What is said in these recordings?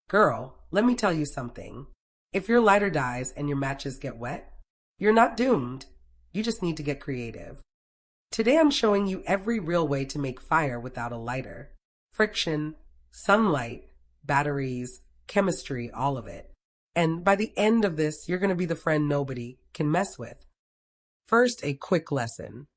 Girl, let me tell you something. If your lighter dies and your matches get wet, you're not doomed. You just need to get creative. Today I'm showing you every real way to make fire without a lighter. Friction, sunlight, batteries, chemistry, all of it. And by the end of this, you're going to be the friend nobody can mess with. First, a quick lesson.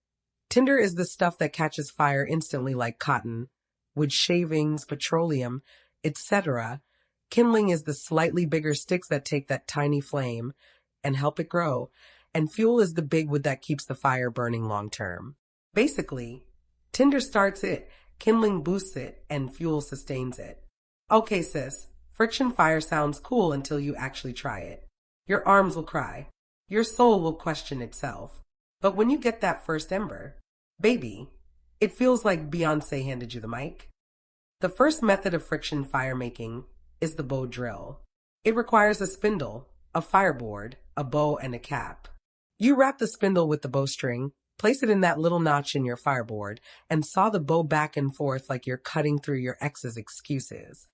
Tinder is the stuff that catches fire instantly like cotton. Wood shavings, petroleum, etc. Kindling is the slightly bigger sticks that take that tiny flame and help it grow. And fuel is the big wood that keeps the fire burning long term. Basically, Tinder starts it, kindling boosts it, and fuel sustains it. Okay, sis, friction fire sounds cool until you actually try it. Your arms will cry. Your soul will question itself. But when you get that first ember, baby, it feels like Beyoncé handed you the mic. The first method of friction fire making is the bow drill. It requires a spindle, a fireboard, a bow, and a cap. You wrap the spindle with the bowstring, place it in that little notch in your fireboard, and saw the bow back and forth like you're cutting through your ex's excuses.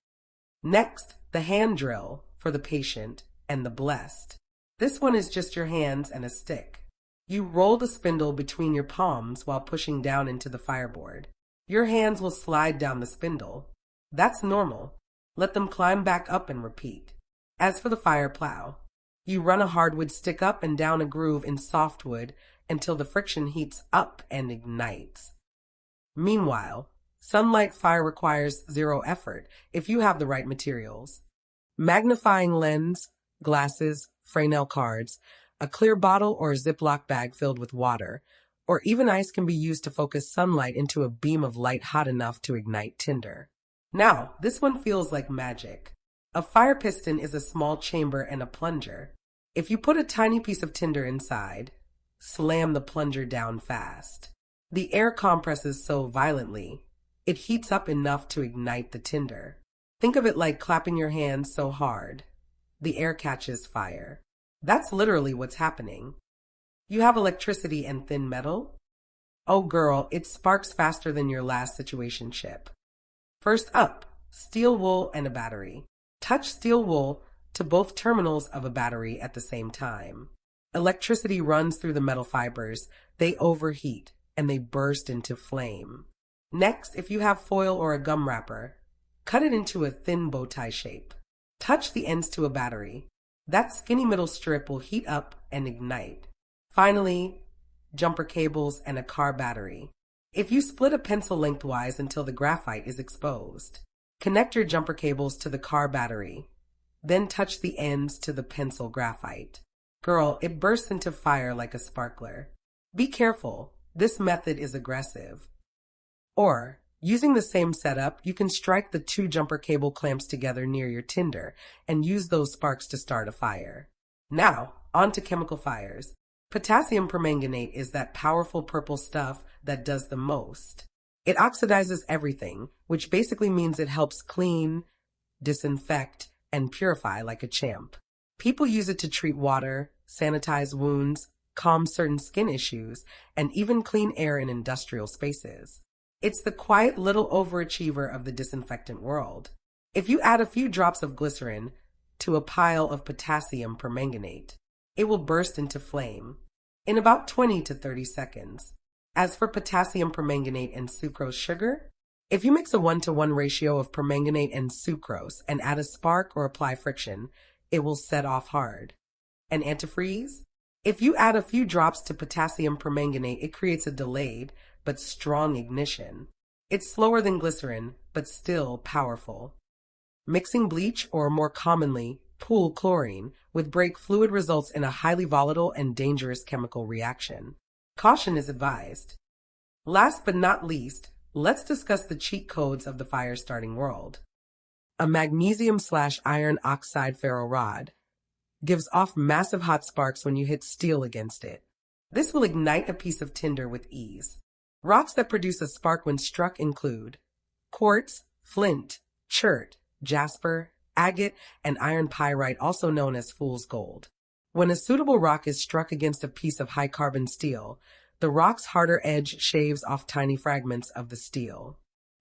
Next, the hand drill for the patient and the blessed. This one is just your hands and a stick. You roll the spindle between your palms while pushing down into the fireboard. Your hands will slide down the spindle. That's normal. Let them climb back up and repeat. As for the fire plough, you run a hardwood stick up and down a groove in softwood until the friction heats up and ignites. Meanwhile, sunlight fire requires zero effort if you have the right materials. Magnifying lens, glasses, Fresnel cards, a clear bottle or Ziploc bag filled with water, or even ice can be used to focus sunlight into a beam of light hot enough to ignite tinder. Now, this one feels like magic. A fire piston is a small chamber and a plunger. If you put a tiny piece of tinder inside, slam the plunger down fast. The air compresses so violently, it heats up enough to ignite the tinder. Think of it like clapping your hands so hard, the air catches fire. That's literally what's happening. You have electricity and thin metal? Oh girl, it sparks faster than your last situationship. First up, steel wool and a battery. Touch steel wool to both terminals of a battery at the same time. Electricity runs through the metal fibers. They overheat and they burst into flame. Next, if you have foil or a gum wrapper, cut it into a thin bow tie shape. Touch the ends to a battery. That skinny middle strip will heat up and ignite. Finally, jumper cables and a car battery. If you split a pencil lengthwise until the graphite is exposed, connect your jumper cables to the car battery. Then touch the ends to the pencil graphite. Girl, it bursts into fire like a sparkler. Be careful, this method is aggressive. Or, using the same setup, you can strike the two jumper cable clamps together near your tinder and use those sparks to start a fire. Now, on to chemical fires. Potassium permanganate is that powerful purple stuff that does the most. It oxidizes everything, which basically means it helps clean, disinfect, and purify like a champ. People use it to treat water, sanitize wounds, calm certain skin issues, and even clean air in industrial spaces. It's the quiet little overachiever of the disinfectant world. If you add a few drops of glycerin to a pile of potassium permanganate, it will burst into flame in about 20 to 30 seconds. As for potassium permanganate and sucrose sugar, if you mix a 1-to-1 ratio of permanganate and sucrose and add a spark or apply friction, it will set off hard. And antifreeze? If you add a few drops to potassium permanganate, it creates a delayed but strong ignition. It's slower than glycerin, but still powerful. Mixing bleach, or more commonly, pool chlorine, with brake fluid results in a highly volatile and dangerous chemical reaction. Caution is advised. Last but not least, let's discuss the cheat codes of the fire-starting world. A magnesium/iron oxide ferro rod gives off massive hot sparks when you hit steel against it. This will ignite a piece of tinder with ease. Rocks that produce a spark when struck include quartz, flint, chert, jasper, agate, and iron pyrite, also known as fool's gold. When a suitable rock is struck against a piece of high-carbon steel, the rock's harder edge shaves off tiny fragments of the steel.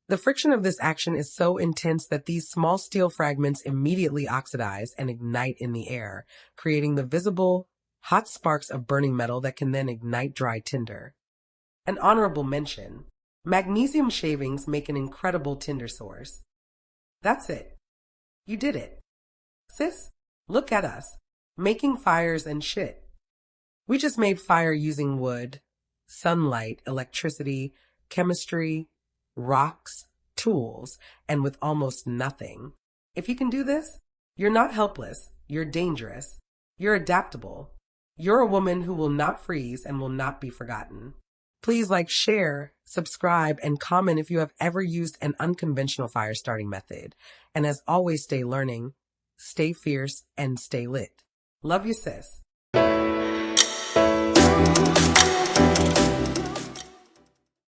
The friction of this action is so intense that these small steel fragments immediately oxidize and ignite in the air, creating the visible, hot sparks of burning metal that can then ignite dry tinder. An honorable mention: magnesium shavings make an incredible tinder source. That's it. You did it. Sis, look at us, making fires and shit. We just made fire using wood, sunlight, electricity, chemistry, rocks, tools, and with almost nothing. If you can do this, you're not helpless, you're dangerous, you're adaptable. You're a woman who will not freeze and will not be forgotten. Please like, share, subscribe, and comment if you have ever used an unconventional fire starting method. And as always, stay learning, stay fierce, and stay lit. Love you, sis.